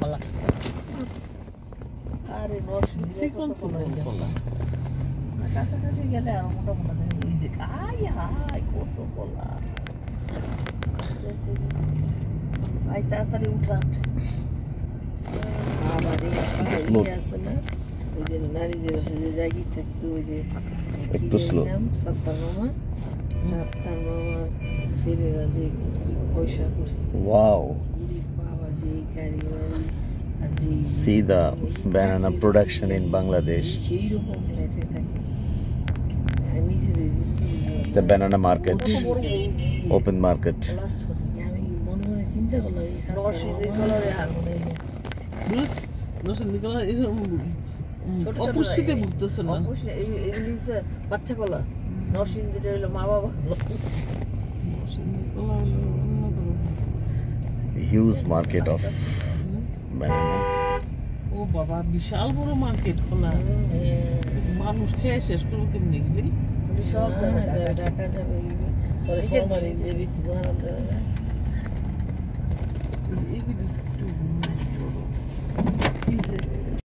কলা আরে নরসিংদী কোন কলা কাছাকাছি গেলে আরো মোটা মোটা ওই যে আই হাই কত কলা আই তাড়াতাড়ি উঠা আছে না ওই যে নারীদের আছে যে জায়গায় থাকতো ওই যে একটু স্লো সাত্তার মামার ছেলেরা যে পয়সা করছে wow বাবা যে গাড়ি বাড়ি আর যে see the banana production in Bangladesh সেই রকম ফ্ল্যাটে থাকে আমি যে it's the banana market open market আমি মনে মনে চিন্তা করলাম এই নরসিংদীর কলারে আর মনে হয় নরসিংদী কলা এরকম অপুষ্টিতে ভুগতেছে না এগুলি হচ্ছে বাচ্চা কলা নরসিংদীর হইলো মা বাবা নরসিংদী কলা huge market of banana ও বাবা বিশাল বড় মার্কেট খোলা মানুষ খেয়ে শেষ করবো কেমনি এগুলি সব যাবে ঢাকা যাবে পরে যে বিচ বানাতে এগুলি